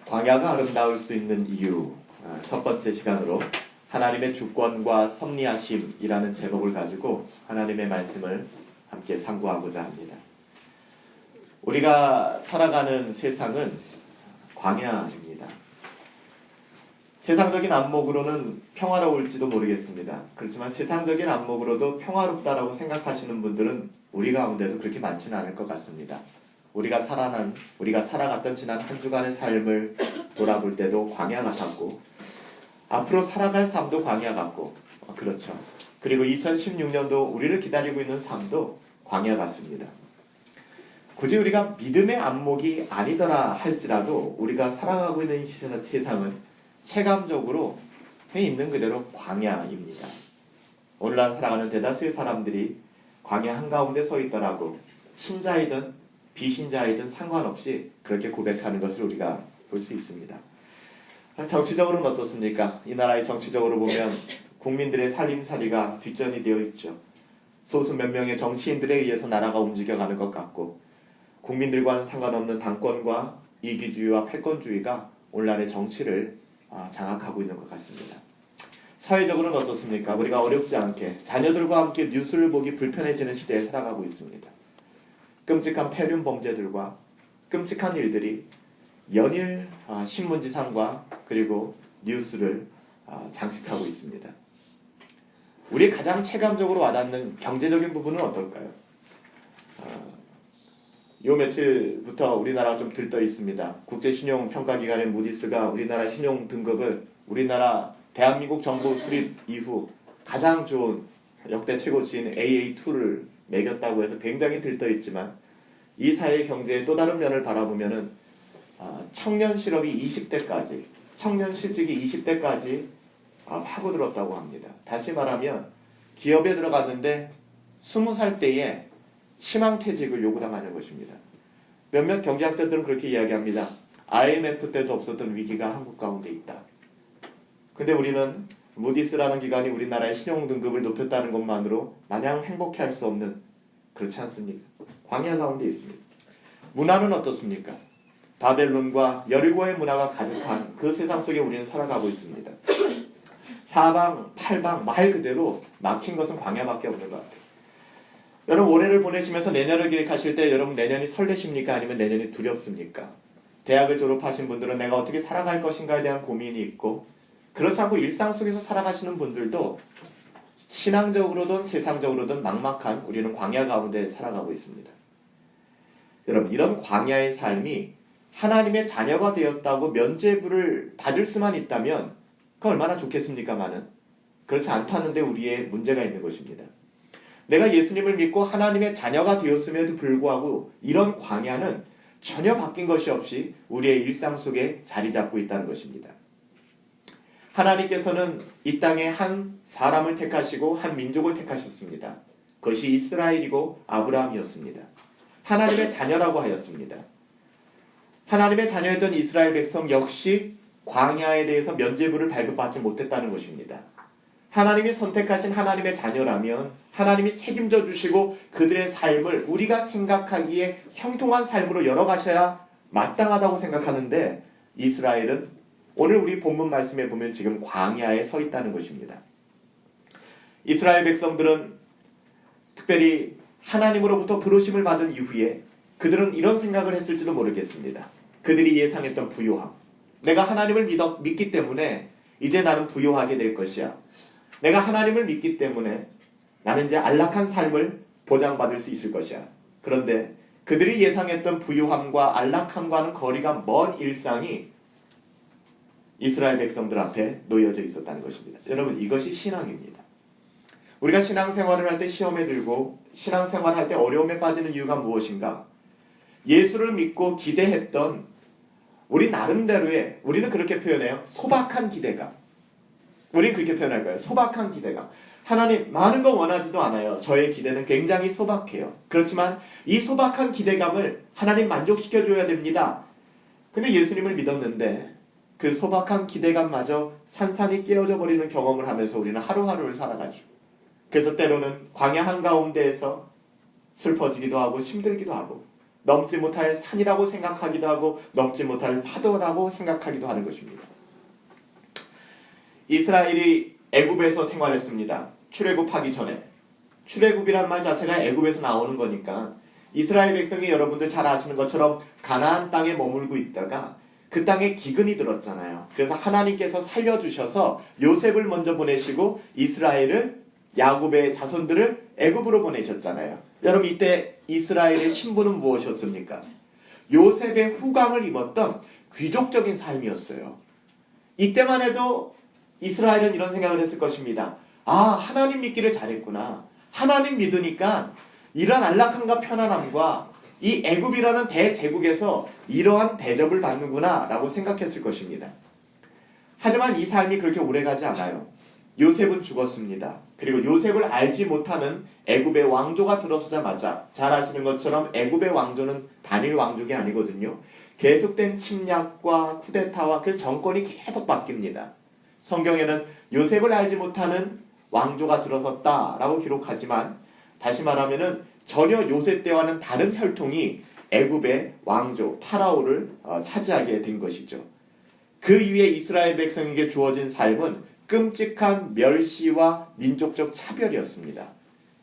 광야가 아름다울 수 있는 이유, 첫 번째 시간으로 하나님의 주권과 섭리하심이라는 제목을 가지고 하나님의 말씀을 함께 상고하고자 합니다. 우리가 살아가는 세상은 광야입니다. 세상적인 안목으로는 평화로울지도 모르겠습니다. 그렇지만 세상적인 안목으로도 평화롭다라고 생각하시는 분들은 우리 가운데도 그렇게 많지는 않을 것 같습니다. 우리가 살아갔던 지난 한 주간의 삶을 돌아볼 때도 광야 같았고, 앞으로 살아갈 삶도 광야 같고, 그렇죠. 그리고 2016년도 우리를 기다리고 있는 삶도 광야 같습니다. 굳이 우리가 믿음의 안목이 아니더라 할지라도 우리가 살아가고 있는 세상은 체감적으로 있는 그대로 광야입니다. 오늘날 살아가는 대다수의 사람들이 광야 한가운데 서 있더라고 신자이든 비신자이든 상관없이 그렇게 고백하는 것을 우리가 볼 수 있습니다. 정치적으로는 어떻습니까? 이 나라의 정치적으로 보면 국민들의 살림살이가 뒷전이 되어 있죠. 소수 몇 명의 정치인들에 의해서 나라가 움직여가는 것 같고, 국민들과는 상관없는 당권과 이기주의와 패권주의가 오늘날의 정치를 장악하고 있는 것 같습니다. 사회적으로는 어떻습니까? 우리가 어렵지 않게 자녀들과 함께 뉴스를 보기 불편해지는 시대에 살아가고 있습니다. 끔찍한 폐륜 범죄들과 끔찍한 일들이 연일 신문지상과 그리고 뉴스를 장식하고 있습니다. 우리 가장 체감적으로 와닿는 경제적인 부분은 어떨까요? 요 며칠부터 우리나라가 좀 들떠 있습니다. 국제신용평가기관인 무디스가 우리나라 신용 등급을 우리나라 대한민국 정부 수립 이후 가장 좋은 역대 최고치인 AA2를 매겼다고 해서 굉장히 들떠 있지만, 이 사회 경제의 또 다른 면을 바라보면은 청년 실업이 20대까지, 청년 실직이 20대까지 파고들었다고 합니다. 다시 말하면 기업에 들어갔는데 20살 때에 희망퇴직을 요구당하는 것입니다. 몇몇 경제학자들은 그렇게 이야기합니다. IMF 때도 없었던 위기가 한국 가운데 있다. 근데 우리는 무디스라는 기관이 우리나라의 신용등급을 높였다는 것만으로 마냥 행복해할 수 없는, 그렇지 않습니까? 광야 가운데 있습니다. 문화는 어떻습니까? 바벨론과 여리고의 문화가 가득한 그 세상 속에 우리는 살아가고 있습니다. 사방 팔방 말 그대로 막힌 것은 광야밖에 없는 것 같아요. 여러분, 올해를 보내시면서 내년을 계획하실 때 여러분 내년이 설레십니까? 아니면 내년이 두렵습니까? 대학을 졸업하신 분들은 내가 어떻게 살아갈 것인가에 대한 고민이 있고, 그렇지 않고 일상 속에서 살아가시는 분들도 신앙적으로든 세상적으로든 막막한 우리는 광야 가운데 살아가고 있습니다. 여러분, 이런 광야의 삶이 하나님의 자녀가 되었다고 면죄부를 받을 수만 있다면 그 얼마나 좋겠습니까마는 그렇지 않다는데 우리의 문제가 있는 것입니다. 내가 예수님을 믿고 하나님의 자녀가 되었음에도 불구하고 이런 광야는 전혀 바뀐 것이 없이 우리의 일상 속에 자리 잡고 있다는 것입니다. 하나님께서는 이 땅에 한 사람을 택하시고 한 민족을 택하셨습니다. 그것이 이스라엘이고 아브라함이었습니다. 하나님의 자녀라고 하였습니다. 하나님의 자녀였던 이스라엘 백성 역시 광야에 대해서 면죄부를 발급받지 못했다는 것입니다. 하나님이 선택하신 하나님의 자녀라면 하나님이 책임져 주시고 그들의 삶을 우리가 생각하기에 형통한 삶으로 열어가셔야 마땅하다고 생각하는데, 이스라엘은 오늘 우리 본문 말씀에 보면 지금 광야에 서 있다는 것입니다. 이스라엘 백성들은 특별히 하나님으로부터 부르심을 받은 이후에 그들은 이런 생각을 했을지도 모르겠습니다. 그들이 예상했던 부요함. 내가 하나님을 믿기 때문에 이제 나는 부요하게 될 것이야. 내가 하나님을 믿기 때문에 나는 이제 안락한 삶을 보장받을 수 있을 것이야. 그런데 그들이 예상했던 부요함과 안락함과는 거리가 먼 일상이 이스라엘 백성들 앞에 놓여져 있었다는 것입니다. 여러분, 이것이 신앙입니다. 우리가 신앙생활을 할 때 시험에 들고 신앙생활을 할 때 어려움에 빠지는 이유가 무엇인가? 예수를 믿고 기대했던 우리 나름대로의, 우리는 그렇게 표현해요. 소박한 기대감. 우리는 그렇게 표현할 거예요. 소박한 기대감. 하나님, 많은 거 원하지도 않아요. 저의 기대는 굉장히 소박해요. 그렇지만 이 소박한 기대감을 하나님 만족시켜줘야 됩니다. 근데 예수님을 믿었는데 그 소박한 기대감마저 산산이 깨어져 버리는 경험을 하면서 우리는 하루하루를 살아가죠. 그래서 때로는 광야 한가운데에서 슬퍼지기도 하고 힘들기도 하고, 넘지 못할 산이라고 생각하기도 하고 넘지 못할 파도라고 생각하기도 하는 것입니다. 이스라엘이 애굽에서 생활했습니다. 출애굽하기 전에. 출애굽이란 말 자체가 애굽에서 나오는 거니까 이스라엘 백성이 여러분들 잘 아시는 것처럼 가나안 땅에 머물고 있다가 그 땅에 기근이 들었잖아요. 그래서 하나님께서 살려주셔서 요셉을 먼저 보내시고 이스라엘을, 야곱의 자손들을 애굽으로 보내셨잖아요. 여러분 이때 이스라엘의 신분은 무엇이었습니까? 요셉의 후광을 입었던 귀족적인 삶이었어요. 이때만 해도 이스라엘은 이런 생각을 했을 것입니다. 아, 하나님 믿기를 잘했구나. 하나님 믿으니까 이런 안락함과 편안함과 이 애굽이라는 대제국에서 이러한 대접을 받는구나 라고 생각했을 것입니다. 하지만 이 삶이 그렇게 오래가지 않아요. 요셉은 죽었습니다. 그리고 요셉을 알지 못하는 애굽의 왕조가 들어서자마자 잘 아시는 것처럼 애굽의 왕조는 단일 왕족이 아니거든요. 계속된 침략과 쿠데타와 그 정권이 계속 바뀝니다. 성경에는 요셉을 알지 못하는 왕조가 들어섰다라고 기록하지만 다시 말하면은 전혀 요셉 때와는 다른 혈통이 애굽의 왕조 파라오를 차지하게 된 것이죠. 그 이후에 이스라엘 백성에게 주어진 삶은 끔찍한 멸시와 민족적 차별이었습니다.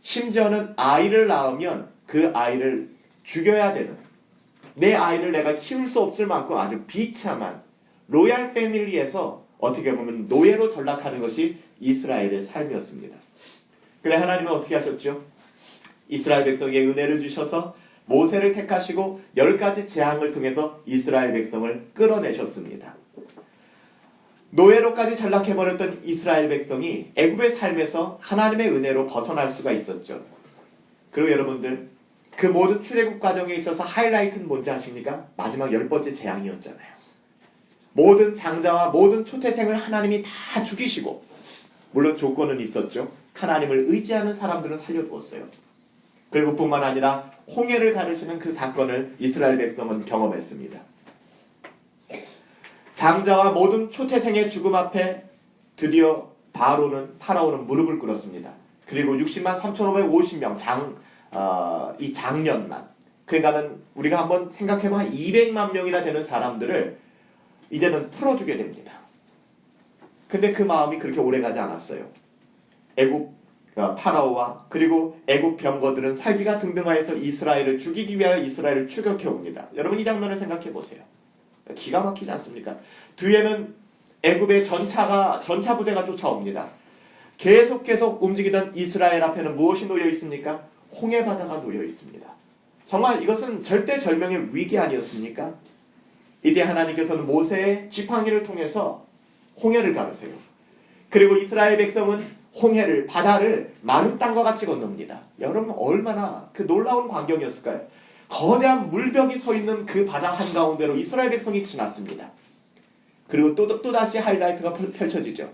심지어는 아이를 낳으면 그 아이를 죽여야 되는, 내 아이를 내가 키울 수 없을 만큼 아주 비참한 로얄 패밀리에서 어떻게 보면 노예로 전락하는 것이 이스라엘의 삶이었습니다. 그래 하나님은 어떻게 하셨죠? 이스라엘 백성에게 은혜를 주셔서 모세를 택하시고 10가지 재앙을 통해서 이스라엘 백성을 끌어내셨습니다. 노예로까지 전락해버렸던 이스라엘 백성이 애굽의 삶에서 하나님의 은혜로 벗어날 수가 있었죠. 그리고 여러분들 그 모든 출애굽 과정에 있어서 하이라이트는 뭔지 아십니까? 마지막 10번째 재앙이었잖아요. 모든 장자와 모든 초태생을 하나님이 다 죽이시고, 물론 조건은 있었죠. 하나님을 의지하는 사람들은 살려두었어요. 그리고 뿐만 아니라 홍해를 가르시는 그 사건을 이스라엘 백성은 경험했습니다. 장자와 모든 초태생의 죽음 앞에 드디어 파라오는 무릎을 꿇었습니다. 그리고 60만 3,550명 이 장년만, 그러니까는 우리가 한번 생각해보면 한 200만 명이나 되는 사람들을 이제는 풀어주게 됩니다. 근데 그 마음이 그렇게 오래가지 않았어요. 애굽 파라오와 그리고 애굽 병거들은 살기가 등등하여서 이스라엘을 죽이기 위하여 이스라엘을 추격해 옵니다. 여러분 이 장면을 생각해 보세요. 기가 막히지 않습니까? 뒤에는 애굽의 전차 부대가 쫓아옵니다. 계속 움직이던 이스라엘 앞에는 무엇이 놓여 있습니까? 홍해 바다가 놓여 있습니다. 정말 이것은 절대절명의 위기 아니었습니까? 이때 하나님께서는 모세의 지팡이를 통해서 홍해를 가르세요. 그리고 이스라엘 백성은 바다를 마른 땅과 같이 건넙니다. 여러분 얼마나 그 놀라운 광경이었을까요? 거대한 물벽이 서 있는 그 바다 한가운데로 이스라엘 백성이 지났습니다. 그리고 또다시 하이라이트가 펼쳐지죠.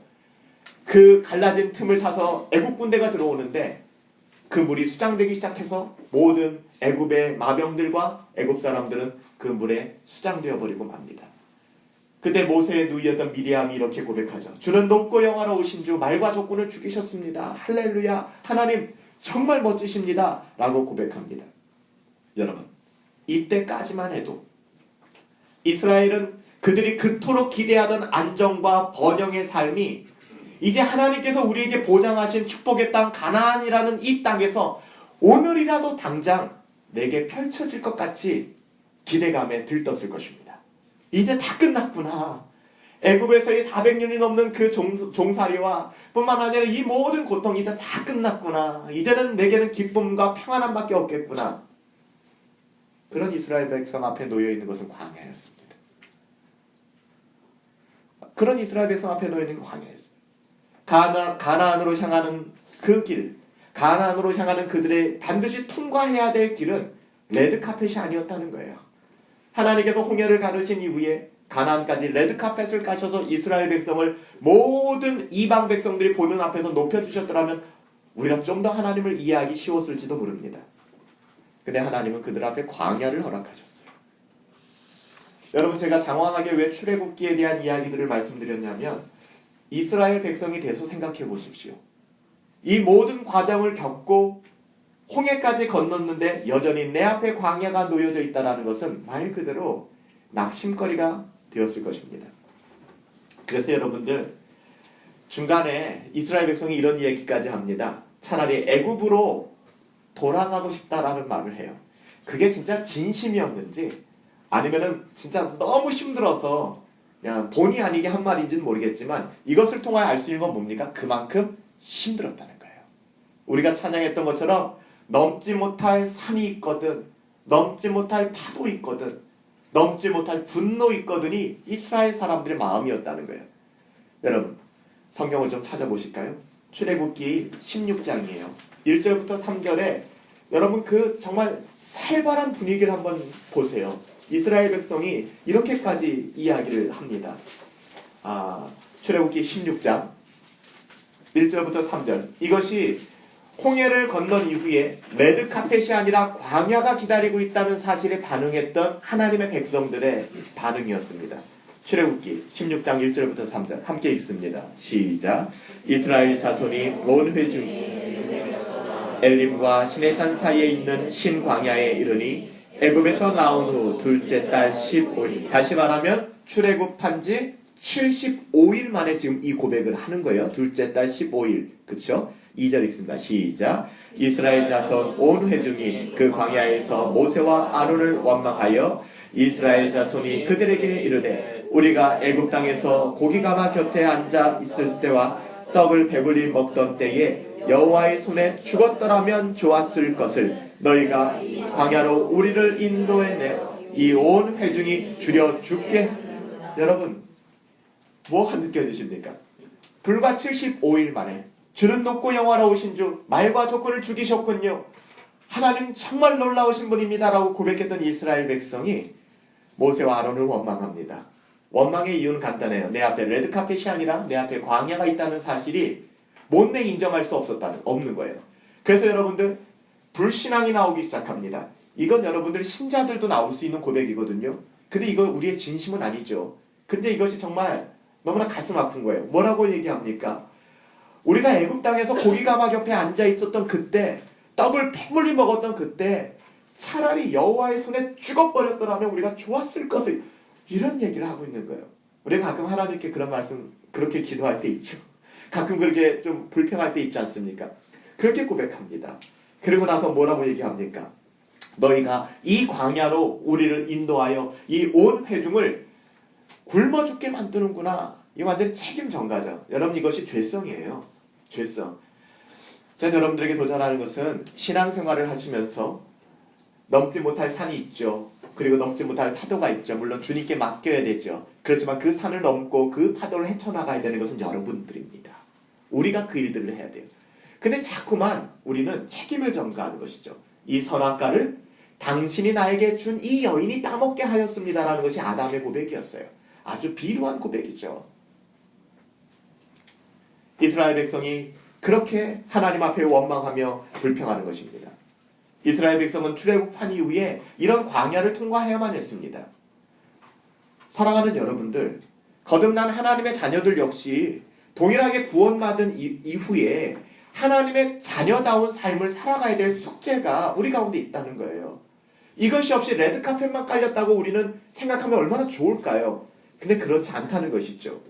그 갈라진 틈을 타서 애굽 군대가 들어오는데 그 물이 수장되기 시작해서 모든 애굽의 마병들과 애굽 사람들은 그 물에 수장되어 버리고 맙니다. 그때 모세의 누이였던 미리암이 이렇게 고백하죠. 주는 높고 영화로우신 주, 말과 적군을 죽이셨습니다. 할렐루야, 하나님 정말 멋지십니다 라고 고백합니다. 여러분 이때까지만 해도 이스라엘은 그들이 그토록 기대하던 안정과 번영의 삶이 이제 하나님께서 우리에게 보장하신 축복의 땅 가나안이라는 이 땅에서 오늘이라도 당장 내게 펼쳐질 것 같이 기대감에 들떴을 것입니다. 이제 다 끝났구나. 애굽에서의 400년이 넘는 그 종살이와 뿐만 아니라 이 모든 고통이 이제 다 끝났구나. 이제는 내게는 기쁨과 평안함밖에 없겠구나. 그런 이스라엘 백성 앞에 놓여있는 것은 광야였습니다. 그런 이스라엘 백성 앞에 놓여있는 건 광야였어요. 가나안으로 향하는 그 길, 가나안으로 향하는 그들의 반드시 통과해야 될 길은 레드카펫이 아니었다는 거예요. 하나님께서 홍해를 가르신 이후에 가나안까지 레드카펫을 까셔서 이스라엘 백성을 모든 이방 백성들이 보는 앞에서 높여주셨더라면 우리가 좀 더 하나님을 이해하기 쉬웠을지도 모릅니다. 근데 하나님은 그들 앞에 광야를 허락하셨어요. 여러분 제가 장황하게 왜 출애굽기에 대한 이야기들을 말씀드렸냐면 이스라엘 백성이 돼서 생각해 보십시오. 이 모든 과정을 겪고 홍해까지 건넜는데 여전히 내 앞에 광야가 놓여져 있다는 것은 말 그대로 낙심거리가 되었을 것입니다. 그래서 여러분들 중간에 이스라엘 백성이 이런 얘기까지 합니다. 차라리 애굽으로 돌아가고 싶다라는 말을 해요. 그게 진짜 진심이었는지 아니면은 진짜 너무 힘들어서 그냥 본의 아니게 한 말인지는 모르겠지만 이것을 통하여 알 수 있는 건 뭡니까? 그만큼 힘들었다는 거예요. 우리가 찬양했던 것처럼 넘지 못할 산이 있거든, 넘지 못할 파도 있거든, 넘지 못할 분노 있거든이 이스라엘 사람들의 마음이었다는 거예요. 여러분 성경을 좀 찾아보실까요? 출애굽기 16장이에요. 1절부터 3절에 여러분 그 정말 살벌한 분위기를 한번 보세요. 이스라엘 백성이 이렇게까지 이야기를 합니다. 출애굽기 16장 1절부터 3절. 이것이 홍해를 건넌 이후에 레드카펫이 아니라 광야가 기다리고 있다는 사실에 반응했던 하나님의 백성들의 반응이었습니다. 출애굽기 16장 1절부터 3절 함께 읽습니다. 시작. 이스라엘 자손이 온 회중 엘림과 시내산 사이에 있는 신광야에 이르니 애굽에서 나온 후 둘째 달 15일. 다시 말하면 출애굽한 지 75일 만에 지금 이 고백을 하는 거예요. 둘째 달 15일. 그쵸? 2절 읽습니다. 시작. 이스라엘 자손 온 회중이 그 광야에서 모세와 아론을 원망하여 이스라엘 자손이 그들에게 이르되 우리가 애굽 땅에서 고기가마 곁에 앉아 있을 때와 떡을 배불리 먹던 때에 여호와의 손에 죽었더라면 좋았을 것을 너희가 광야로 우리를 인도해내 이 온 회중이 줄여 죽게. 여러분 뭐가 느껴지십니까? 불과 75일 만에 주는 높고 영화로우신 주 말과 조건을 죽이셨군요. 하나님 정말 놀라우신 분입니다라고 고백했던 이스라엘 백성이 모세와 아론을 원망합니다. 원망의 이유는 간단해요. 내 앞에 레드카펫이 아니라 내 앞에 광야가 있다는 사실이 못내 인정할 수 없는 거예요. 그래서 여러분들 불신앙이 나오기 시작합니다. 이건 여러분들 신자들도 나올 수 있는 고백이거든요. 근데 이거 우리의 진심은 아니죠. 근데 이것이 정말 너무나 가슴 아픈 거예요. 뭐라고 얘기합니까? 우리가 애굽 땅에서 고기가마 옆에 앉아 있었던 그때, 떡을 배불리 먹었던 그때 차라리 여호와의 손에 죽어버렸더라면 우리가 좋았을 것을, 이런 얘기를 하고 있는 거예요. 우리가 가끔 하나님께 그런 말씀 그렇게 기도할 때 있죠. 가끔 그렇게 좀 불평할 때 있지 않습니까? 그렇게 고백합니다. 그리고 나서 뭐라고 얘기합니까? 너희가 이 광야로 우리를 인도하여 이 온 회중을 굶어 죽게 만드는구나. 이 완전히 책임 전가죠. 여러분 이것이 죄성이에요. 죄성. 전 여러분들에게 도전하는 것은 신앙생활을 하시면서 넘지 못할 산이 있죠. 그리고 넘지 못할 파도가 있죠. 물론 주님께 맡겨야 되죠. 그렇지만 그 산을 넘고 그 파도를 헤쳐나가야 되는 것은 여러분들입니다. 우리가 그 일들을 해야 돼요. 근데 자꾸만 우리는 책임을 전가하는 것이죠. 이 선악과를 당신이 나에게 준 이 여인이 따먹게 하였습니다라는 것이 아담의 고백이었어요. 아주 비루한 고백이죠. 이스라엘 백성이 그렇게 하나님 앞에 원망하며 불평하는 것입니다. 이스라엘 백성은 출애굽한 이후에 이런 광야를 통과해야만 했습니다. 사랑하는 여러분들, 거듭난 하나님의 자녀들 역시 동일하게 구원받은 이후에 하나님의 자녀다운 삶을 살아가야 될 숙제가 우리 가운데 있다는 거예요. 이것이 없이 레드카펫만 깔렸다고 우리는 생각하면 얼마나 좋을까요? 근데 그렇지 않다는 것이죠.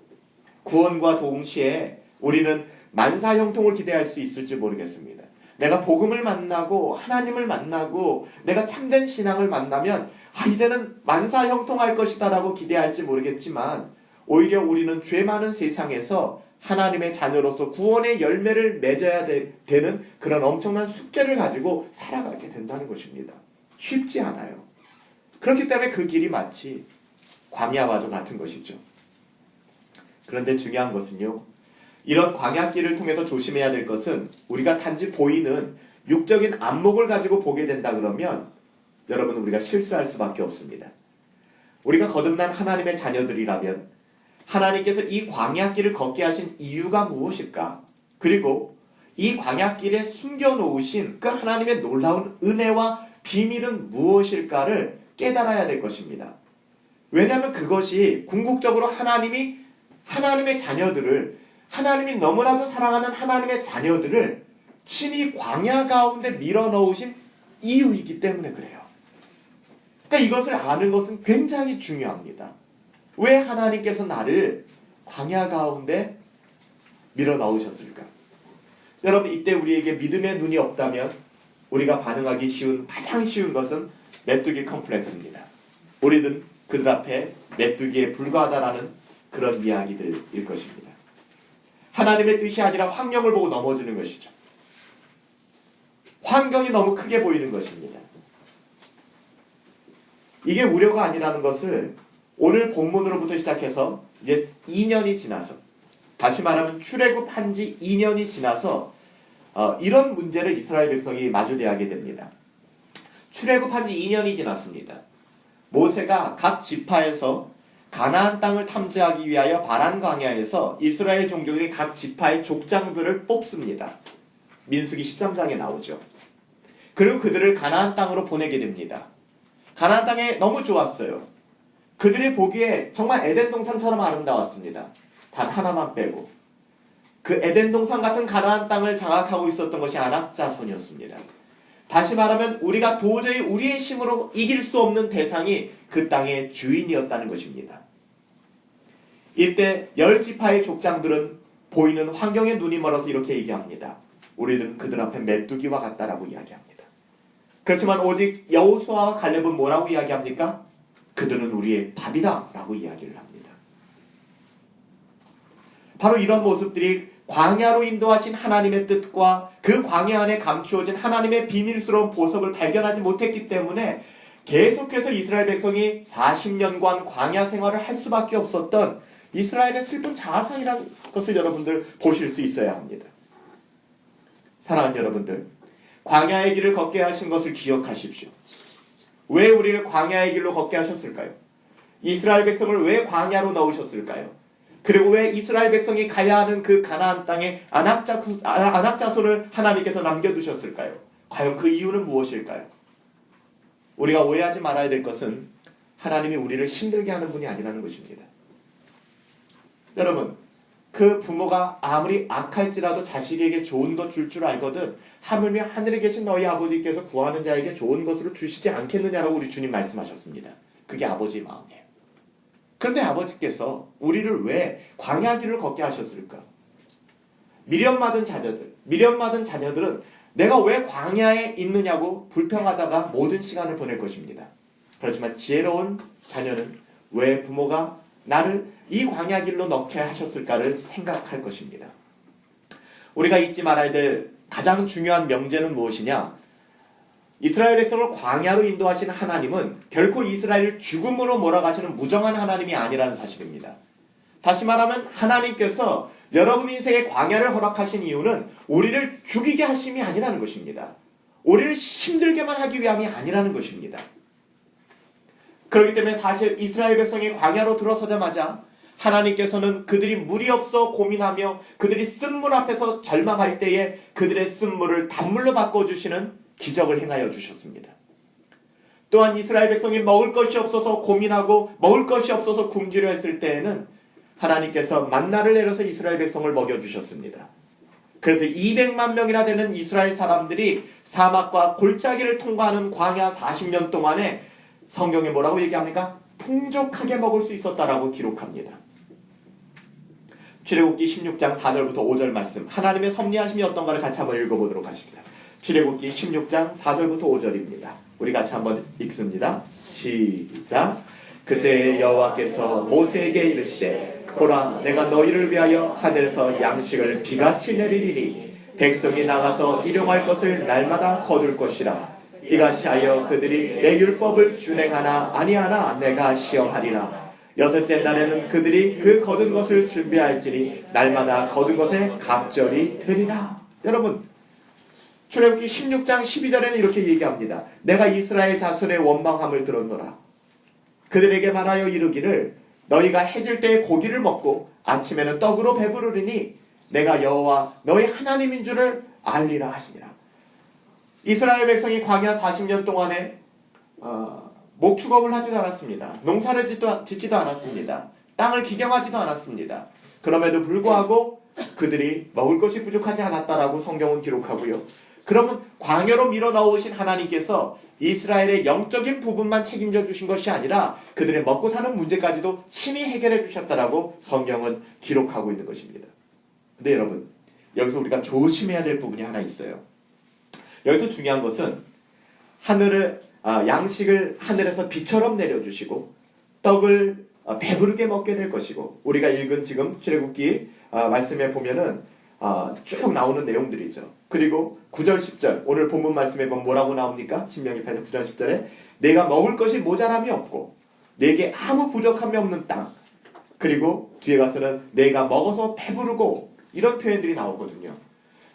구원과 동시에 우리는 만사형통을 기대할 수 있을지 모르겠습니다. 내가 복음을 만나고 하나님을 만나고 내가 참된 신앙을 만나면 이제는 만사형통할 것이다 라고 기대할지 모르겠지만 오히려 우리는 죄 많은 세상에서 하나님의 자녀로서 구원의 열매를 맺어야 되는 그런 엄청난 숙제를 가지고 살아가게 된다는 것입니다. 쉽지 않아요. 그렇기 때문에 그 길이 마치 광야와도 같은 것이죠. 그런데 중요한 것은요, 이런 광야길을 통해서 조심해야 될 것은 우리가 단지 보이는 육적인 안목을 가지고 보게 된다 그러면 여러분 우리가 실수할 수밖에 없습니다. 우리가 거듭난 하나님의 자녀들이라면 하나님께서 이 광야길을 걷게 하신 이유가 무엇일까? 그리고 이 광야길에 숨겨놓으신 그 하나님의 놀라운 은혜와 비밀은 무엇일까를 깨달아야 될 것입니다. 왜냐하면 그것이 궁극적으로 하나님의 자녀들을, 하나님이 너무나도 사랑하는 하나님의 자녀들을 친히 광야 가운데 밀어넣으신 이유이기 때문에 그래요. 그러니까 이것을 아는 것은 굉장히 중요합니다. 왜 하나님께서 나를 광야 가운데 밀어넣으셨을까? 여러분, 이때 우리에게 믿음의 눈이 없다면 우리가 반응하기 쉬운, 가장 쉬운 것은 메뚜기 컴플렉스입니다. 우리는 그들 앞에 메뚜기에 불과하다라는 그런 이야기들일 것입니다. 하나님의 뜻이 아니라 환경을 보고 넘어지는 것이죠. 환경이 너무 크게 보이는 것입니다. 이게 우려가 아니라는 것을 오늘 본문으로부터 시작해서 이제 2년이 지나서, 다시 말하면 출애굽한 지 2년이 지나서 이런 문제를 이스라엘 백성이 마주대하게 됩니다. 출애굽한 지 2년이 지났습니다. 모세가 각 지파에서 가나안 땅을 탐지하기 위하여 바란 광야에서 이스라엘 종족의 각 지파의 족장들을 뽑습니다. 민수기 13장에 나오죠. 그리고 그들을 가나안 땅으로 보내게 됩니다. 가나안 땅에 너무 좋았어요. 그들이 보기에 정말 에덴 동산처럼 아름다웠습니다. 단 하나만 빼고 그 에덴 동산 같은 가나안 땅을 장악하고 있었던 것이 아낙 자손이었습니다. 다시 말하면 우리가 도저히 우리의 힘으로 이길 수 없는 대상이 그 땅의 주인이었다는 것입니다. 이때 10지파의 족장들은 보이는 환경에 눈이 멀어서 이렇게 얘기합니다. 우리는 그들 앞에 메뚜기와 같다라고 이야기합니다. 그렇지만 오직 여호수아와 갈렙은 뭐라고 이야기합니까? 그들은 우리의 밥이다 라고 이야기를 합니다. 바로 이런 모습들이 광야로 인도하신 하나님의 뜻과 그 광야 안에 감추어진 하나님의 비밀스러운 보석을 발견하지 못했기 때문에 계속해서 이스라엘 백성이 40년간 광야 생활을 할 수밖에 없었던 이스라엘의 슬픈 자아상이라는 것을 여러분들 보실 수 있어야 합니다. 사랑하는 여러분들, 광야의 길을 걷게 하신 것을 기억하십시오. 왜 우리를 광야의 길로 걷게 하셨을까요? 이스라엘 백성을 왜 광야로 넣으셨을까요? 그리고 왜 이스라엘 백성이 가야 하는 그 가나안 땅에 아낙 자손을 하나님께서 남겨두셨을까요? 과연 그 이유는 무엇일까요? 우리가 오해하지 말아야 될 것은 하나님이 우리를 힘들게 하는 분이 아니라는 것입니다. 여러분, 그 부모가 아무리 악할지라도 자식에게 좋은 것 줄 줄 알거든 하물며 하늘에 계신 너희 아버지께서 구하는 자에게 좋은 것으로 주시지 않겠느냐라고 우리 주님 말씀하셨습니다. 그게 아버지의 마음이에요. 그런데 아버지께서 우리를 왜 광야 길을 걷게 하셨을까? 미련 받은 자녀들은 내가 왜 광야에 있느냐고 불평하다가 모든 시간을 보낼 것입니다. 그렇지만 지혜로운 자녀는 왜 부모가 나를 이 광야 길로 넣게 하셨을까를 생각할 것입니다. 우리가 잊지 말아야 될 가장 중요한 명제는 무엇이냐? 이스라엘 백성을 광야로 인도하신 하나님은 결코 이스라엘을 죽음으로 몰아가시는 무정한 하나님이 아니라는 사실입니다. 다시 말하면 하나님께서 여러분 인생의 광야를 허락하신 이유는 우리를 죽이게 하심이 아니라는 것입니다. 우리를 힘들게만 하기 위함이 아니라는 것입니다. 그렇기 때문에 사실 이스라엘 백성이 광야로 들어서자마자 하나님께서는 그들이 물이 없어 고민하며 그들이 쓴물 앞에서 절망할 때에 그들의 쓴물을 단물로 바꿔주시는 기적을 행하여 주셨습니다. 또한 이스라엘 백성이 먹을 것이 없어서 고민하고 먹을 것이 없어서 굶주려 했을 때에는 하나님께서 만나를 내려서 이스라엘 백성을 먹여주셨습니다. 그래서 200만 명이나 되는 이스라엘 사람들이 사막과 골짜기를 통과하는 광야 40년 동안에 성경에 뭐라고 얘기합니까? 풍족하게 먹을 수 있었다라고 기록합니다. 출애굽기 16장 4절부터 5절 말씀, 하나님의 섭리하심이 어떤가를 같이 한번 읽어보도록 하십니다. 출애굽기 16장 4절부터 5절입니다. 우리 같이 한번 읽습니다. 시작. 그때 여호와께서 모세에게 이르시되 보라, 내가 너희를 위하여 하늘에서 양식을 비같이 내리리니 백성이 나가서 일용할 것을 날마다 거둘 것이라. 이같이 하여 그들이 내 율법을 준행하나 아니하나 내가 시험하리라. 여섯째 날에는 그들이 그 거둔 것을 준비할지니 날마다 거둔 것에 갑절이 되리라. 여러분, 출애굽기 16장 12절에는 이렇게 얘기합니다. 내가 이스라엘 자손의 원망함을 들었노라. 그들에게 말하여 이르기를 너희가 해질 때에 고기를 먹고 아침에는 떡으로 배부르리니 내가 여호와 너희 하나님인 줄을 알리라 하시니라. 이스라엘 백성이 광야 40년 동안에 목축업을 하지도 않았습니다. 농사를 짓지도 않았습니다. 땅을 기경하지도 않았습니다. 그럼에도 불구하고 그들이 먹을 것이 부족하지 않았다라고 성경은 기록하고요. 그러면 광야로 밀어넣으신 하나님께서 이스라엘의 영적인 부분만 책임져 주신 것이 아니라 그들의 먹고 사는 문제까지도 친히 해결해 주셨다라고 성경은 기록하고 있는 것입니다. 근데 여러분, 여기서 우리가 조심해야 될 부분이 하나 있어요. 여기서 중요한 것은 양식을 하늘에서 비처럼 내려주시고 떡을 배부르게 먹게 될 것이고, 우리가 읽은 지금 출애굽기 말씀에 보면은 쭉 나오는 내용들이죠. 그리고 9절 10절 오늘 본문 말씀에 보면 뭐라고 나옵니까? 신명기 8장 9절 10절에 내가 먹을 것이 모자람이 없고 내게 아무 부족함이 없는 땅, 그리고 뒤에 가서는 내가 먹어서 배부르고, 이런 표현들이 나오거든요.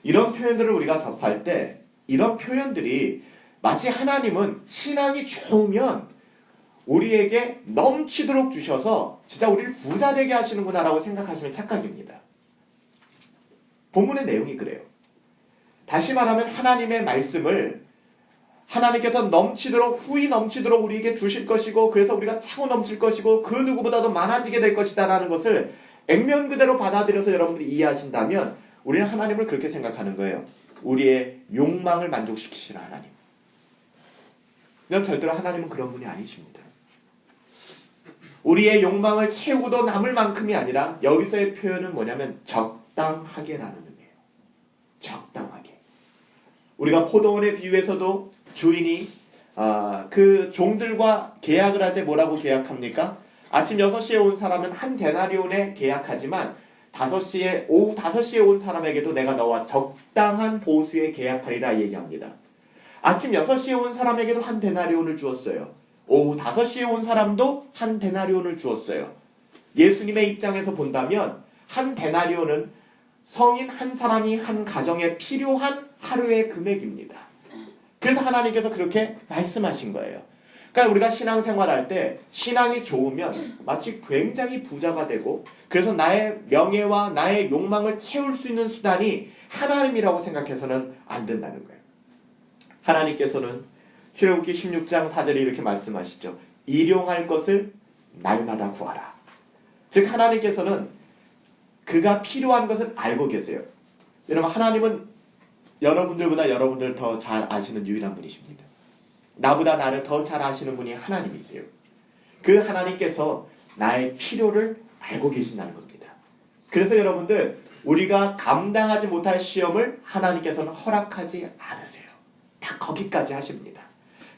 이런 표현들을 우리가 접할 때 이런 표현들이 마치 하나님은 신앙이 좋으면 우리에게 넘치도록 주셔서 진짜 우리를 부자 되게 하시는구나라고 생각하시면 착각입니다. 본문의 내용이 그래요. 다시 말하면 하나님의 말씀을 하나님께서 넘치도록, 후히 넘치도록 우리에게 주실 것이고, 그래서 우리가 차고 넘칠 것이고 그 누구보다도 많아지게 될 것이다 라는 것을 액면 그대로 받아들여서 여러분들이 이해하신다면 우리는 하나님을 그렇게 생각하는 거예요. 우리의 욕망을 만족시키시는 하나님. 그럼 절대로 하나님은 그런 분이 아니십니다. 우리의 욕망을 채우고도 남을 만큼이 아니라 여기서의 표현은 뭐냐면 적당하게라는 의미예요. 적당하게. 우리가 포도원의 비유에서도 주인이 그 종들과 계약을 할 때 뭐라고 계약합니까? 아침 6시에 온 사람은 한 데나리온에 계약하지만 오후 5시에 온 사람에게도 내가 너와 적당한 보수에 계약하리라 얘기합니다. 아침 6시에 온 사람에게도 한 데나리온을 주었어요. 오후 5시에 온 사람도 한 데나리온을 주었어요. 예수님의 입장에서 본다면 한 데나리온은 성인 한 사람이 한 가정에 필요한 하루의 금액입니다. 그래서 하나님께서 그렇게 말씀하신 거예요. 그러니까 우리가 신앙생활할 때 신앙이 좋으면 마치 굉장히 부자가 되고, 그래서 나의 명예와 나의 욕망을 채울 수 있는 수단이 하나님이라고 생각해서는 안 된다는 거예요. 하나님께서는 출애굽기 16장 4절에 이렇게 말씀하시죠. 일용할 것을 날마다 구하라. 즉 하나님께서는 그가 필요한 것을 알고 계세요. 여러분, 하나님은 여러분들보다 여러분들 더 잘 아시는 유일한 분이십니다. 나보다 나를 더 잘 아시는 분이 하나님이세요. 그 하나님께서 나의 필요를 알고 계신다는 겁니다. 그래서 여러분들, 우리가 감당하지 못할 시험을 하나님께서는 허락하지 않으세요. 다 거기까지 하십니다.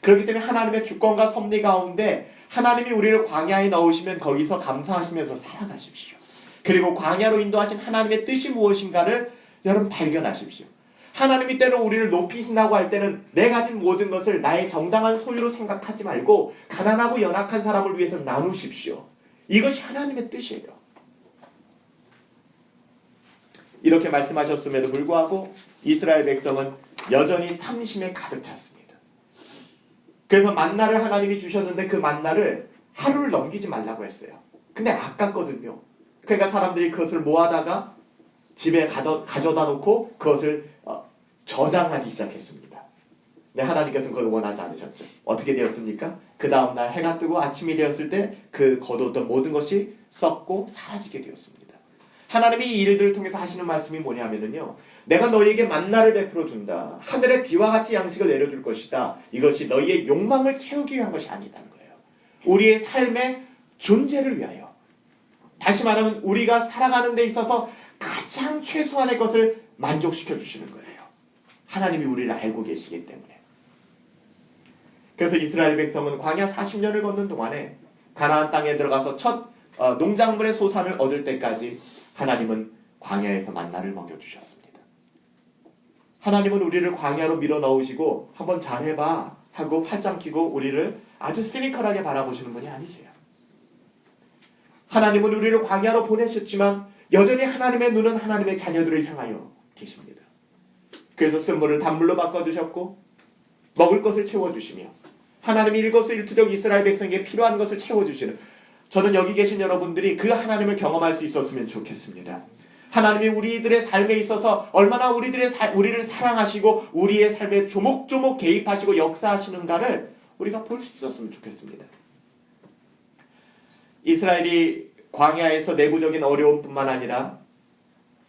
그렇기 때문에 하나님의 주권과 섭리 가운데 하나님이 우리를 광야에 넣으시면 거기서 감사하시면서 살아가십시오. 그리고 광야로 인도하신 하나님의 뜻이 무엇인가를 여러분 발견하십시오. 하나님이 때로 우리를 높이신다고 할 때는 내 가진 모든 것을 나의 정당한 소유로 생각하지 말고 가난하고 연약한 사람을 위해서 나누십시오. 이것이 하나님의 뜻이에요. 이렇게 말씀하셨음에도 불구하고 이스라엘 백성은 여전히 탐심에 가득 찼습니다. 그래서 만나를 하나님이 주셨는데 그 만나를 하루를 넘기지 말라고 했어요. 근데 아깝거든요. 그러니까 사람들이 그것을 모아다가 집에 가져다 놓고 그것을 저장하기 시작했습니다. 근데 하나님께서는 그걸 원하지 않으셨죠. 어떻게 되었습니까? 그 다음날 해가 뜨고 아침이 되었을 때 그 거두었던 모든 것이 썩고 사라지게 되었습니다. 하나님이 이 일들을 통해서 하시는 말씀이 뭐냐면요, 내가 너희에게 만나를 베풀어 준다. 하늘의 비와 같이 양식을 내려줄 것이다. 이것이 너희의 욕망을 채우기 위한 것이 아니다는 거예요. 우리의 삶의 존재를 위하여. 다시 말하면 우리가 살아가는 데 있어서 가장 최소한의 것을 만족시켜 주시는 거예요. 하나님이 우리를 알고 계시기 때문에. 그래서 이스라엘 백성은 광야 40년을 걷는 동안에 가나안 땅에 들어가서 첫 농작물의 소산을 얻을 때까지 하나님은 광야에서 만나를 먹여주셨습니다. 하나님은 우리를 광야로 밀어넣으시고 한번 잘해봐 하고 팔짱 끼고 우리를 아주 시니컬하게 바라보시는 분이 아니세요. 하나님은 우리를 광야로 보내셨지만 여전히 하나님의 눈은 하나님의 자녀들을 향하여 계십니다. 그래서 쓴물을 단물로 바꿔주셨고 먹을 것을 채워주시며 하나님이 일거수일투족 이스라엘 백성에게 필요한 것을 채워주시는, 저는 여기 계신 여러분들이 그 하나님을 경험할 수 있었으면 좋겠습니다. 하나님이 우리들의 삶에 있어서 얼마나 우리를 사랑하시고 우리의 삶에 조목조목 개입하시고 역사하시는가를 우리가 볼 수 있었으면 좋겠습니다. 이스라엘이 광야에서 내부적인 어려움뿐만 아니라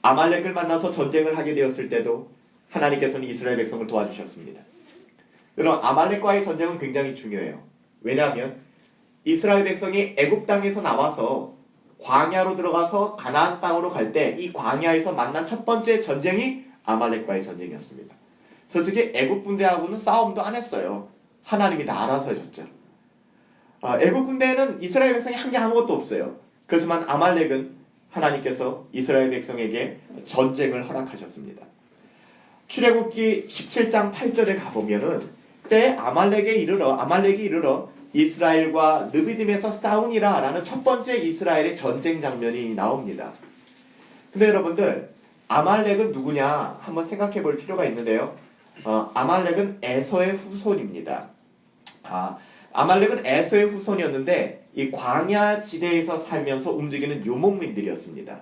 아말렉을 만나서 전쟁을 하게 되었을 때도 하나님께서는 이스라엘 백성을 도와주셨습니다. 여러분, 아말렉과의 전쟁은 굉장히 중요해요. 왜냐하면 이스라엘 백성이 애굽 땅에서 나와서 광야로 들어가서 가나안 땅으로 갈 때 이 광야에서 만난 첫 번째 전쟁이 아말렉과의 전쟁이었습니다. 솔직히 애굽 군대하고는 싸움도 안 했어요. 하나님이 다 알아서 하셨죠. 애굽 군대에는 이스라엘 백성이 한 게 아무것도 없어요. 그렇지만 아말렉은 하나님께서 이스라엘 백성에게 전쟁을 허락하셨습니다. 출애굽기 17장 8절에 가보면은 때 아말렉이 이르러 이스라엘과 르비딤에서 싸우니라 라는 첫 번째 이스라엘의 전쟁 장면이 나옵니다. 근데 여러분들, 아말렉은 누구냐 한번 생각해 볼 필요가 있는데요. 아말렉은 에서의 후손입니다. 아말렉은 에서의 후손이었는데 이 광야 지대에서 살면서 움직이는 유목민들이었습니다.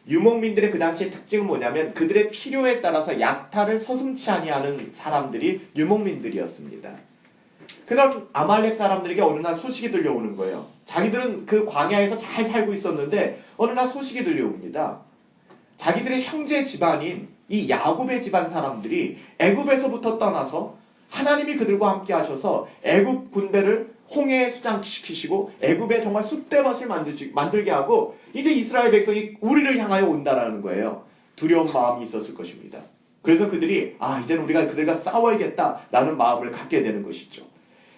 유목민들의 그 당시의 특징은 뭐냐면 그들의 필요에 따라서 약탈을 서슴지 아니하는 사람들이 유목민들이었습니다. 그럼 아말렉 사람들에게 어느 날 소식이 들려오는 거예요. 자기들은 그 광야에서 잘 살고 있었는데 어느 날 소식이 들려옵니다. 자기들의 형제 집안인 이 야곱의 집안 사람들이 애굽에서부터 떠나서 하나님이 그들과 함께 하셔서 애굽 군대를 홍해에 수장시키시고 애굽에 정말 쑥대밭을 만들게 하고 이제 이스라엘 백성이 우리를 향하여 온다라는 거예요. 두려운 마음이 있었을 것입니다. 그래서 그들이 이제는 우리가 그들과 싸워야겠다라는 마음을 갖게 되는 것이죠.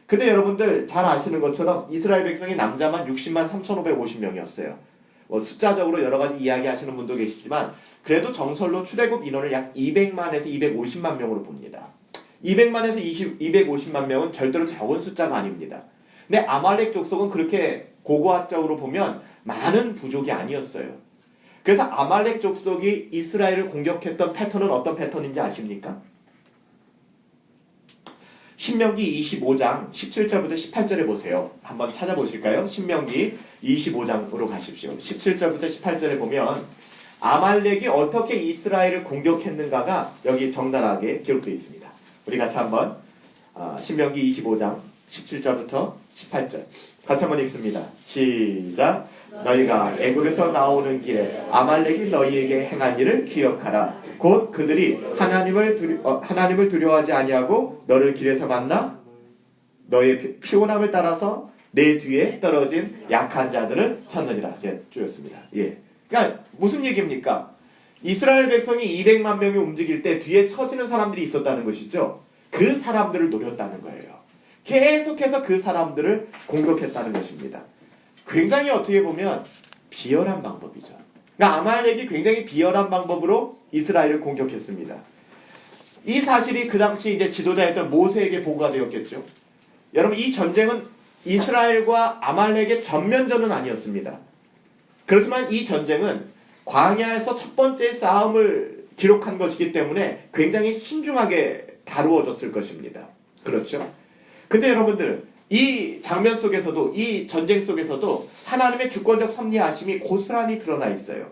근데 여러분들 잘 아시는 것처럼 이스라엘 백성이 남자만 60만 3,550명이었어요. 숫자적으로 여러 가지 이야기하시는 분도 계시지만 그래도 정설로 출애굽 인원을 약 200만에서 250만 명으로 봅니다. 200만에서 250만 명은 절대로 적은 숫자가 아닙니다. 근데 아말렉 족속은 그렇게 고고학적으로 보면 많은 부족이 아니었어요. 그래서 아말렉 족속이 이스라엘을 공격했던 패턴은 어떤 패턴인지 아십니까? 신명기 25장 17절부터 18절에 보세요. 한번 찾아보실까요? 신명기 25장으로 가십시오. 17절부터 18절에 보면 아말렉이 어떻게 이스라엘을 공격했는가가 여기 적나라하게 기록되어 있습니다. 우리 같이 한번 신명기 25장 17절부터 18절 같이 한번 읽습니다. 시작. 너희가 애굽에서 나오는 길에 아말렉이 너희에게 행한 일을 기억하라. 곧 그들이 하나님을 두려워하지 아니하고 너를 길에서 만나 너의 피곤함을 따라서 내 뒤에 떨어진 약한 자들을 쳤느니라. 이제 줄였습니다. 그러니까 무슨 얘기입니까? 이스라엘 백성이 200만 명이 움직일 때 뒤에 처지는 사람들이 있었다는 것이죠. 그 사람들을 노렸다는 거예요. 계속해서 그 사람들을 공격했다는 것입니다. 굉장히 어떻게 보면 비열한 방법이죠. 그러니까 아말렉이 굉장히 비열한 방법으로 이스라엘을 공격했습니다. 이 사실이 그 당시 이제 지도자였던 모세에게 보고가 되었겠죠. 여러분, 이 전쟁은 이스라엘과 아말렉의 전면전은 아니었습니다. 그렇지만 이 전쟁은 광야에서 첫 번째 싸움을 기록한 것이기 때문에 굉장히 신중하게 다루어졌을 것입니다. 그렇죠? 근데 여러분들, 이 장면 속에서도, 이 전쟁 속에서도 하나님의 주권적 섭리하심이 고스란히 드러나 있어요.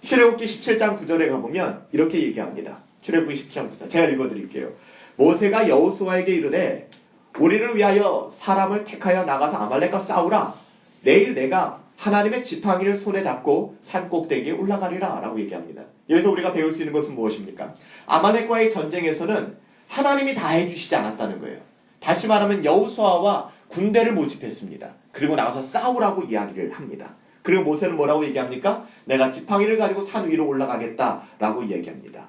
출애굽기 17장 9절에 가보면 이렇게 얘기합니다. 출애굽기 17장 9절 제가 읽어드릴게요. 모세가 여호수아에게 이르되 우리를 위하여 사람을 택하여 나가서 아말렉과 싸우라. 내일 내가 하나님의 지팡이를 손에 잡고 산 꼭대기에 올라가리라 라고 얘기합니다. 여기서 우리가 배울 수 있는 것은 무엇입니까? 아말렉과의 전쟁에서는 하나님이 다 해주시지 않았다는 거예요. 다시 말하면 여호수아와 군대를 모집했습니다. 그리고 나가서 싸우라고 이야기를 합니다. 그리고 모세는 뭐라고 얘기합니까? 내가 지팡이를 가지고 산 위로 올라가겠다라고 이야기합니다.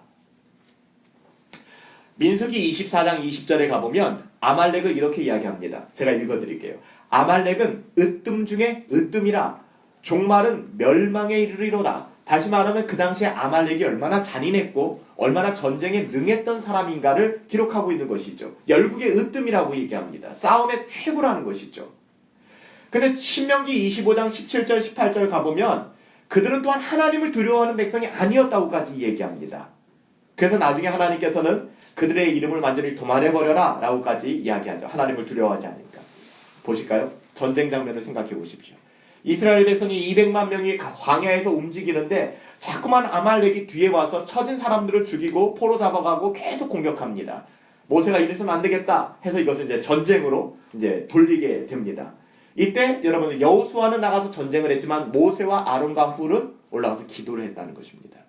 민수기 24장 20절에 가보면 아말렉을 이렇게 이야기합니다. 제가 읽어드릴게요. 아말렉은 으뜸 중에 으뜸이라 종말은 멸망에 이르리로다. 다시 말하면 그 당시에 아말렉이 얼마나 잔인했고 얼마나 전쟁에 능했던 사람인가를 기록하고 있는 것이죠. 열국의 으뜸이라고 얘기합니다. 싸움의 최고라는 것이죠. 근데 신명기 25장 17절 18절 가보면 그들은 또한 하나님을 두려워하는 백성이 아니었다고까지 얘기합니다. 그래서 나중에 하나님께서는 그들의 이름을 완전히 도말해버려라 라고까지 이야기하죠. 하나님을 두려워하지 않으니까. 보실까요? 전쟁 장면을 생각해 보십시오. 이스라엘 백성이 200만 명이 광야에서 움직이는데 자꾸만 아말렉이 뒤에 와서 처진 사람들을 죽이고 포로 잡아가고 계속 공격합니다. 모세가 이래서는 안 되겠다 해서 이것을 이제 전쟁으로 이제 돌리게 됩니다. 이때 여러분 여호수아는 나가서 전쟁을 했지만 모세와 아론과 훌은 올라가서 기도를 했다는 것입니다.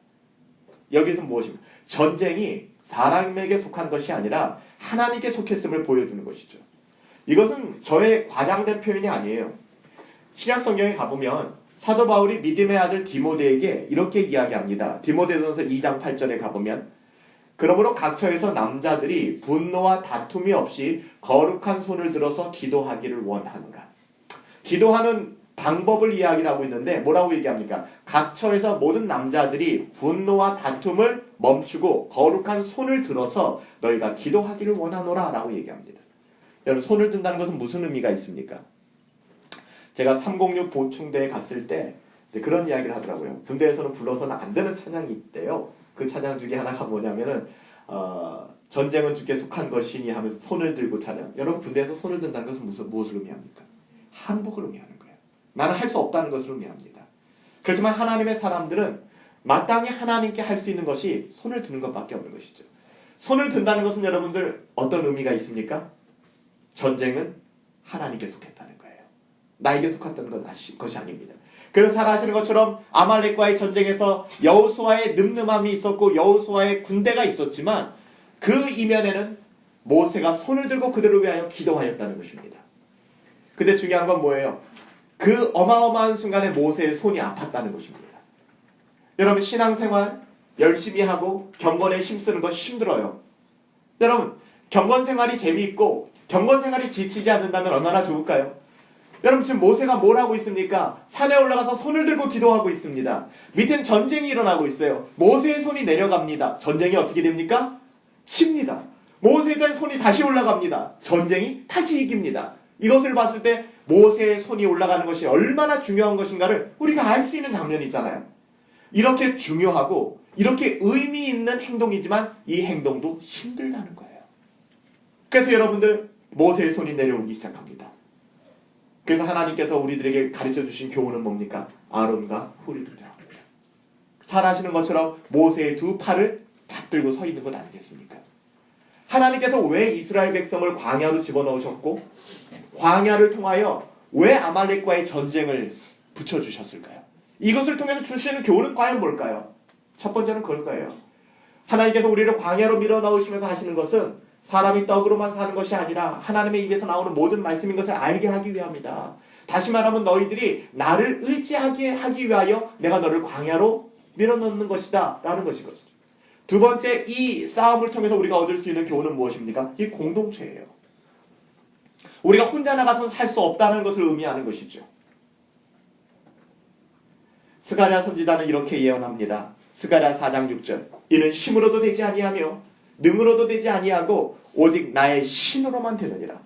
여기서 무엇입니까? 전쟁이 사람에게 속한 것이 아니라 하나님께 속했음을 보여주는 것이죠. 이것은 저의 과장된 표현이 아니에요. 신약 성경에 가보면 사도 바울이 믿음의 아들 디모데에게 이렇게 이야기합니다. 디모데전서 2장 8절에 가보면 그러므로 각처에서 남자들이 분노와 다툼이 없이 거룩한 손을 들어서 기도하기를 원하노라. 기도하는 방법을 이야기를 하고 있는데 뭐라고 얘기합니까? 각처에서 모든 남자들이 분노와 다툼을 멈추고 거룩한 손을 들어서 너희가 기도하기를 원하노라 라고 얘기합니다. 여러분, 손을 든다는 것은 무슨 의미가 있습니까? 제가 306 보충대에 갔을 때 그런 이야기를 하더라고요. 군대에서는 불러서는 안 되는 찬양이 있대요. 그 찬양 중에 하나가 뭐냐면은 전쟁은 주께 속한 것이니 하면서 손을 들고 찬양. 여러분, 군대에서 손을 든다는 것은 무엇을 의미합니까? 항복을 의미하는 거예요. 나는 할 수 없다는 것을 의미합니다. 그렇지만 하나님의 사람들은 마땅히 하나님께 할 수 있는 것이 손을 드는 것밖에 없는 것이죠. 손을 든다는 것은 여러분들 어떤 의미가 있습니까? 전쟁은 하나님께 속했다는 거예요. 나에게 속했다는 것이 아닙니다. 그래서 잘 아시는 것처럼 아말렉과의 전쟁에서 여호수아의 늠름함이 있었고 여호수아의 군대가 있었지만 그 이면에는 모세가 손을 들고 그들을 위하여 기도하였다는 것입니다. 근데 중요한 건 뭐예요? 그 어마어마한 순간에 모세의 손이 아팠다는 것입니다. 여러분, 신앙생활 열심히 하고 경건에 힘쓰는 것이 힘들어요. 여러분, 경건생활이 재미있고 경건생활이 지치지 않는다면 얼마나 좋을까요? 여러분, 지금 모세가 뭘 하고 있습니까? 산에 올라가서 손을 들고 기도하고 있습니다. 밑엔 전쟁이 일어나고 있어요. 모세의 손이 내려갑니다. 전쟁이 어떻게 됩니까? 칩니다. 모세에 대한 손이 다시 올라갑니다. 전쟁이 다시 이깁니다. 이것을 봤을 때 모세의 손이 올라가는 것이 얼마나 중요한 것인가를 우리가 알 수 있는 장면이 있잖아요. 이렇게 중요하고 이렇게 의미 있는 행동이지만 이 행동도 힘들다는 거예요. 그래서 여러분들, 모세의 손이 내려오기 시작합니다. 그래서 하나님께서 우리들에게 가르쳐 주신 교훈은 뭡니까? 아론과 훌이 들어갑니다. 잘 아시는 것처럼 모세의 두 팔을 받들고 서 있는 것 아니겠습니까? 하나님께서 왜 이스라엘 백성을 광야로 집어넣으셨고 광야를 통하여 왜 아말렉과의 전쟁을 붙여주셨을까요? 이것을 통해서 주시는 교훈은 과연 뭘까요? 첫 번째는 그럴 거예요. 하나님께서 우리를 광야로 밀어넣으시면서 하시는 것은 사람이 떡으로만 사는 것이 아니라 하나님의 입에서 나오는 모든 말씀인 것을 알게 하기 위함이다. 다시 말하면 너희들이 나를 의지하게 하기 위하여 내가 너를 광야로 밀어넣는 것이다 라는 것이거든요. 두 번째, 이 싸움을 통해서 우리가 얻을 수 있는 교훈은 무엇입니까? 이 공동체예요. 우리가 혼자 나가서는 살 수 없다는 것을 의미하는 것이죠. 스가랴 선지자는 이렇게 예언합니다. 스가랴 4장 6절. 이는 힘으로도 되지 아니하며 능으로도 되지 아니하고 오직 나의 신으로만 되느니라.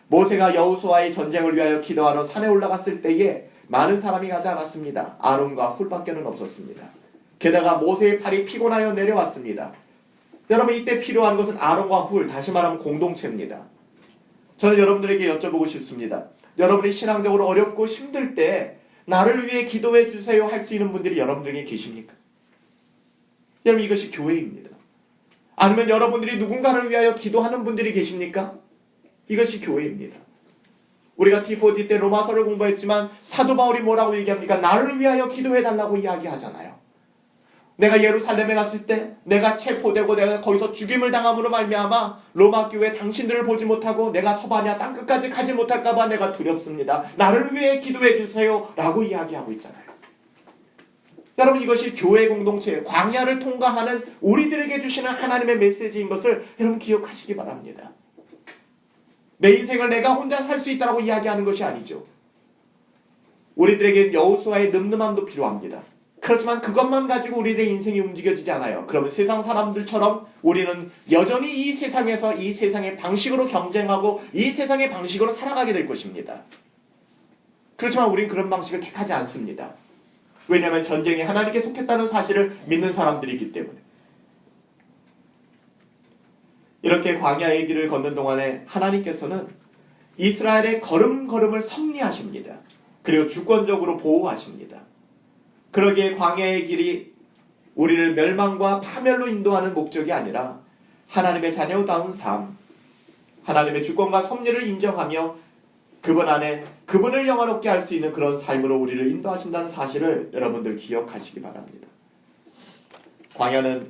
모세가 여호수아의 전쟁을 위하여 기도하러 산에 올라갔을 때에 많은 사람이 가지 않았습니다. 아론과 훌밖에는 없었습니다. 게다가 모세의 팔이 피곤하여 내려왔습니다. 여러분, 이때 필요한 것은 아론과 훌, 다시 말하면 공동체입니다. 저는 여러분들에게 여쭤보고 싶습니다. 여러분이 신앙적으로 어렵고 힘들 때 나를 위해 기도해 주세요 할 수 있는 분들이 여러분들에게 계십니까? 여러분, 이것이 교회입니다. 아니면 여러분들이 누군가를 위하여 기도하는 분들이 계십니까? 이것이 교회입니다. 우리가 T4D 때 로마서를 공부했지만 사도 바울이 뭐라고 얘기합니까? 나를 위하여 기도해달라고 이야기하잖아요. 내가 예루살렘에 갔을 때 내가 체포되고 내가 거기서 죽임을 당함으로 말미암아 로마 교회 당신들을 보지 못하고 내가 서바냐 땅끝까지 가지 못할까 봐 내가 두렵습니다. 나를 위해 기도해 주세요 라고 이야기하고 있잖아요. 여러분, 이것이 교회 공동체, 광야를 통과하는 우리들에게 주시는 하나님의 메시지인 것을 여러분 기억하시기 바랍니다. 내 인생을 내가 혼자 살 수 있다고 이야기하는 것이 아니죠. 우리들에게 여호수아의 늠름함도 필요합니다. 그렇지만 그것만 가지고 우리들의 인생이 움직여지지 않아요. 그러면 세상 사람들처럼 우리는 여전히 이 세상에서 이 세상의 방식으로 경쟁하고 이 세상의 방식으로 살아가게 될 것입니다. 그렇지만 우리는 그런 방식을 택하지 않습니다. 왜냐하면 전쟁이 하나님께 속했다는 사실을 믿는 사람들이기 때문에. 이렇게 광야의 길을 걷는 동안에 하나님께서는 이스라엘의 걸음걸음을 섭리하십니다. 그리고 주권적으로 보호하십니다. 그러기에 광야의 길이 우리를 멸망과 파멸로 인도하는 목적이 아니라 하나님의 자녀다운 삶, 하나님의 주권과 섭리를 인정하며 그분 안에 그분을 영화롭게 할 수 있는 그런 삶으로 우리를 인도하신다는 사실을 여러분들 기억하시기 바랍니다. 광야는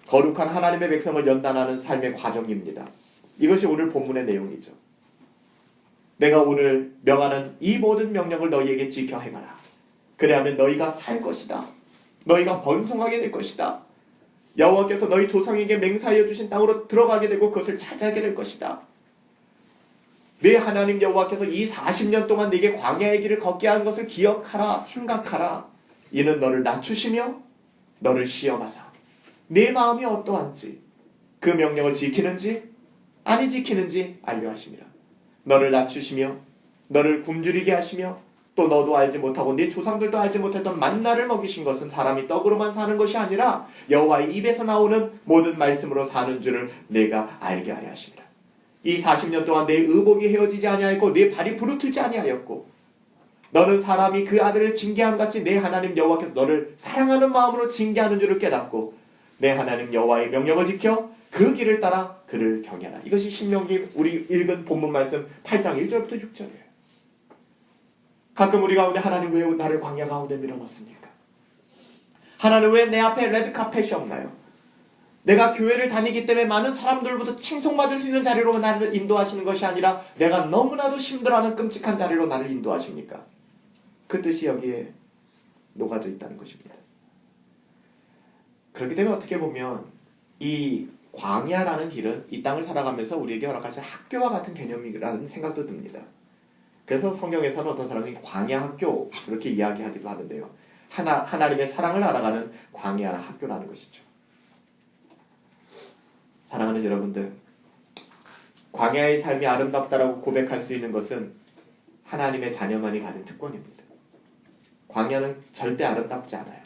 거룩한 하나님의 백성을 연단하는 삶의 과정입니다. 이것이 오늘 본문의 내용이죠. 내가 오늘 명하는 이 모든 명령을 너희에게 지켜 행하라. 그래야면 너희가 살 것이다. 너희가 번성하게 될 것이다. 여호와께서 너희 조상에게 맹세하여 주신 땅으로 들어가게 되고 그것을 차지하게 될 것이다. 네 하나님 여호와께서 이 40년 동안 네게 광야의 길을 걷게 한 것을 기억하라, 생각하라. 이는 너를 낮추시며 너를 시험하사 네 마음이 어떠한지 그 명령을 지키는지 아니 지키는지 알려 하심이라. 너를 낮추시며 너를 굶주리게 하시며 또 너도 알지 못하고 네 조상들도 알지 못했던 만나를 먹이신 것은 사람이 떡으로만 사는 것이 아니라 여호와의 입에서 나오는 모든 말씀으로 사는 줄을 내가 알게 하려 하심이라. 이 40년 동안 내 의복이 헤어지지 아니하였고 내 발이 부르트지 아니하였고 너는 사람이 그 아들을 징계함같이 내 하나님 여호와께서 너를 사랑하는 마음으로 징계하는 줄을 깨닫고 내 하나님 여호와의 명령을 지켜 그 길을 따라 그를 경외하라. 이것이 신명기 우리 읽은 본문 말씀 8장 1절부터 6절이에요. 가끔 우리 가운데 하나님 왜 나를 광야 가운데 밀어넣습니까? 하나님 왜 내 앞에 레드카펫이 없나요? 내가 교회를 다니기 때문에 많은 사람들로부터 칭송받을 수 있는 자리로 나를 인도하시는 것이 아니라 내가 너무나도 힘들어하는 끔찍한 자리로 나를 인도하십니까? 그 뜻이 여기에 녹아져 있다는 것입니다. 그렇기 때문에 어떻게 보면 이 광야라는 길은 이 땅을 살아가면서 우리에게 허락하신 학교와 같은 개념이라는 생각도 듭니다. 그래서 성경에서는 어떤 사람이 광야 학교 그렇게 이야기하기도 하는데요. 하나님의 사랑을 알아가는 광야 학교라는 것이죠. 사랑하는 여러분들, 광야의 삶이 아름답다라고 고백할 수 있는 것은 하나님의 자녀만이 가진 특권입니다. 광야는 절대 아름답지 않아요.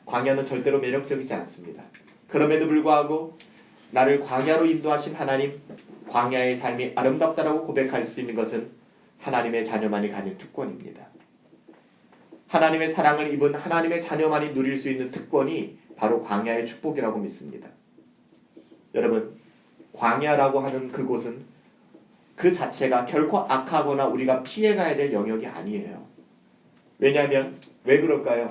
광야는 절대로 매력적이지 않습니다. 그럼에도 불구하고 나를 광야로 인도하신 하나님, 광야의 삶이 아름답다라고 고백할 수 있는 것은 하나님의 자녀만이 가진 특권입니다. 하나님의 사랑을 입은 하나님의 자녀만이 누릴 수 있는 특권이 바로 광야의 축복이라고 믿습니다. 여러분, 광야라고 하는 그곳은 그 자체가 결코 악하거나 우리가 피해가야 될 영역이 아니에요. 왜냐하면 왜 그럴까요?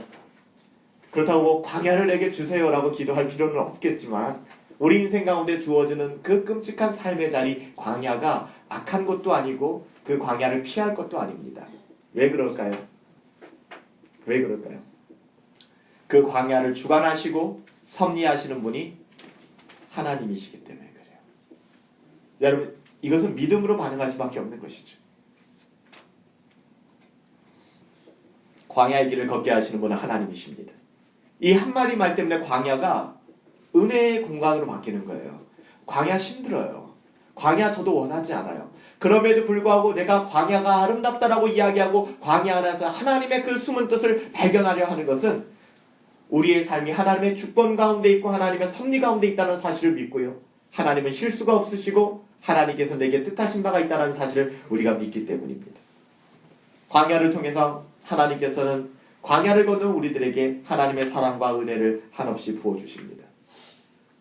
그렇다고 광야를 내게 주세요라고 기도할 필요는 없겠지만 우리 인생 가운데 주어지는 그 끔찍한 삶의 자리 광야가 악한 것도 아니고 그 광야를 피할 것도 아닙니다. 왜 그럴까요? 왜 그럴까요? 그 광야를 주관하시고 섭리하시는 분이 하나님이시기 때문에 그래요. 여러분, 이것은 믿음으로 반응할 수밖에 없는 것이죠. 광야의 길을 걷게 하시는 분은 하나님이십니다. 이 한마디 말 때문에 광야가 은혜의 공간으로 바뀌는 거예요. 광야 힘들어요. 광야 저도 원하지 않아요. 그럼에도 불구하고 내가 광야가 아름답다라고 이야기하고 광야 안에서 하나님의 그 숨은 뜻을 발견하려 하는 것은 우리의 삶이 하나님의 주권 가운데 있고 하나님의 섭리 가운데 있다는 사실을 믿고요. 하나님은 실수가 없으시고 하나님께서 내게 뜻하신 바가 있다는 사실을 우리가 믿기 때문입니다. 광야를 통해서 하나님께서는 광야를 걷는 우리들에게 하나님의 사랑과 은혜를 한없이 부어주십니다.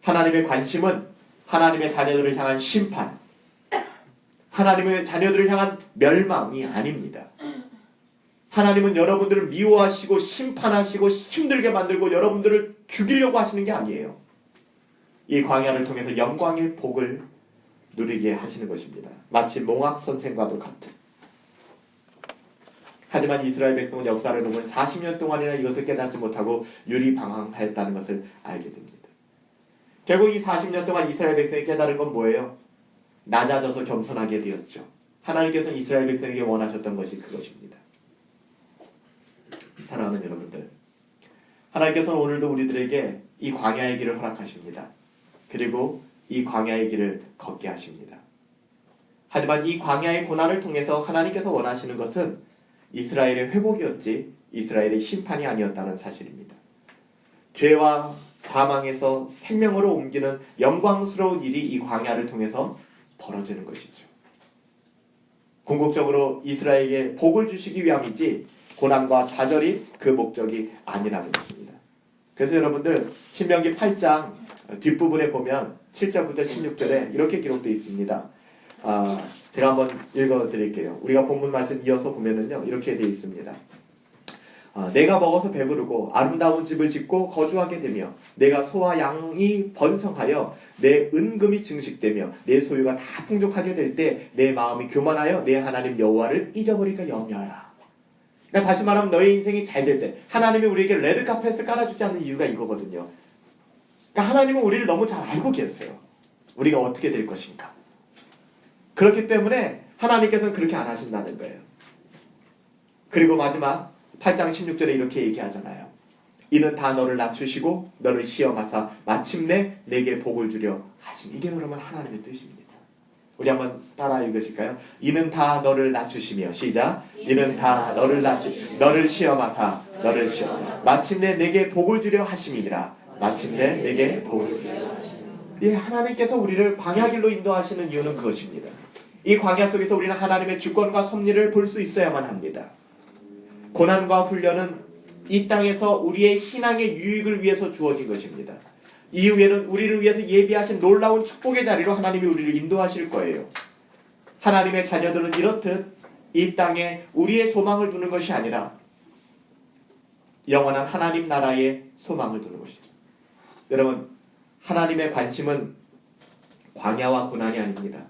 하나님의 관심은 하나님의 자녀들을 향한 심판, 하나님의 자녀들을 향한 멸망이 아닙니다. 하나님은 여러분들을 미워하시고 심판하시고 힘들게 만들고 여러분들을 죽이려고 하시는 게 아니에요. 이 광야를 통해서 영광의 복을 누리게 하시는 것입니다. 마치 몽학 선생과도 같은. 하지만 이스라엘 백성은 역사를 보면 40년 동안이나 이것을 깨닫지 못하고 유리방황하였다는 것을 알게 됩니다. 결국 이 40년 동안 이스라엘 백성이 깨달은 건 뭐예요? 낮아져서 겸손하게 되었죠. 하나님께서는 이스라엘 백성에게 원하셨던 것이 그것입니다. 사랑하는 여러분들, 하나님께서는 오늘도 우리들에게 이 광야의 길을 허락하십니다. 그리고 이 광야의 길을 걷게 하십니다. 하지만 이 광야의 고난을 통해서 하나님께서 원하시는 것은 이스라엘의 회복이었지 이스라엘의 심판이 아니었다는 사실입니다. 죄와 사망에서 생명으로 옮기는 영광스러운 일이 이 광야를 통해서 벌어지는 것이죠. 궁극적으로 이스라엘에게 복을 주시기 위함이지 고난과 좌절이 그 목적이 아니라는 것입니다. 그래서 여러분들 신명기 8장 뒷부분에 보면 7절부터 16절에 이렇게 기록되어 있습니다. 제가 한번 읽어드릴게요. 우리가 본문 말씀 이어서 보면은요, 이렇게 되어 있습니다. 내가 먹어서 배부르고 아름다운 집을 짓고 거주하게 되며 내가 소와 양이 번성하여 내 은금이 증식되며 내 소유가 다 풍족하게 될 때 내 마음이 교만하여 내 하나님 여호와를 잊어버릴까 염려하라. 그러니까 다시 말하면 너의 인생이 잘 될 때 하나님이 우리에게 레드카펫을 깔아주지 않는 이유가 이거거든요. 그러니까 하나님은 우리를 너무 잘 알고 계세요. 우리가 어떻게 될 것인가. 그렇기 때문에 하나님께서는 그렇게 안 하신다는 거예요. 그리고 마지막 8장 16절에 이렇게 얘기하잖아요. 이는 다 너를 낮추시고 너를 시험하사 마침내 내게 복을 주려 하심. 이게 그러면 하나님의 뜻입니다. 우리 한번 따라 읽으실까요? 이는 다 너를 낮추시며 시작. 이는 다 너를 시험하사 너를 시험 마침내 내게 복을 주려 하심이니라. 마침내 내게 복을 주려 하심. 예, 하나님께서 우리를 광야길로 인도하시는 이유는 그것입니다. 이 광야 속에서 우리는 하나님의 주권과 섭리를 볼 수 있어야만 합니다. 고난과 훈련은 이 땅에서 우리의 신앙의 유익을 위해서 주어진 것입니다. 이후에는 우리를 위해서 예비하신 놀라운 축복의 자리로 하나님이 우리를 인도하실 거예요. 하나님의 자녀들은 이렇듯 이 땅에 우리의 소망을 두는 것이 아니라 영원한 하나님 나라의 소망을 두는 것이죠. 여러분, 하나님의 관심은 광야와 고난이 아닙니다.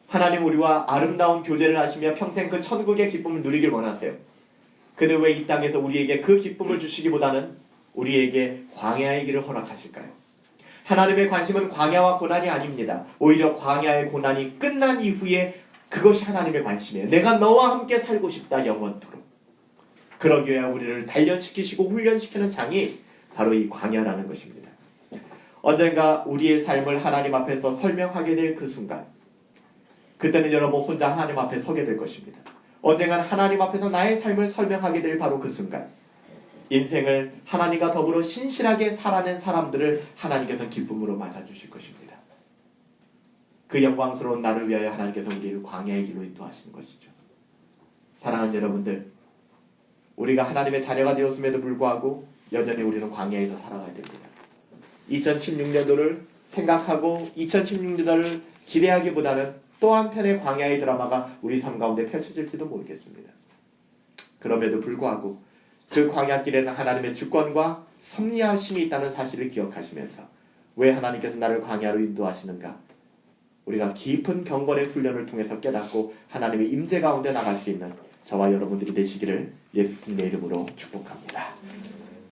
하나님 우리와 아름다운 교제를 하시며 평생 그 천국의 기쁨을 누리길 원하세요. 근데 왜 이 땅에서 우리에게 그 기쁨을 주시기보다는 우리에게 광야의 길을 허락하실까요? 하나님의 관심은 광야와 고난이 아닙니다. 오히려 광야의 고난이 끝난 이후에 그것이 하나님의 관심이에요. 내가 너와 함께 살고 싶다, 영원토록. 그러기 위해 우리를 단련시키시고 훈련시키는 장이 바로 이 광야라는 것입니다. 언젠가 우리의 삶을 하나님 앞에서 설명하게 될 그 순간, 그때는 여러분 혼자 하나님 앞에 서게 될 것입니다. 언젠간 하나님 앞에서 나의 삶을 설명하게 될 바로 그 순간, 인생을 하나님과 더불어 신실하게 살아낸 사람들을 하나님께서 기쁨으로 맞아주실 것입니다. 그 영광스러운 날을 위하여 하나님께서 우리를 광야의 길로 인도하시는 것이죠. 사랑하는 여러분들, 우리가 하나님의 자녀가 되었음에도 불구하고 여전히 우리는 광야에서 살아가야 됩니다. 2016년도를 생각하고 2016년도를 기대하기보다는 또 한편의 광야의 드라마가 우리 삶 가운데 펼쳐질지도 모르겠습니다. 그럼에도 불구하고 그 광야길에는 하나님의 주권과 섭리하심이 있다는 사실을 기억하시면서 왜 하나님께서 나를 광야로 인도하시는가? 우리가 깊은 경건의 훈련을 통해서 깨닫고 하나님의 임재 가운데 나갈 수 있는 저와 여러분들이 되시기를 예수님의 이름으로 축복합니다.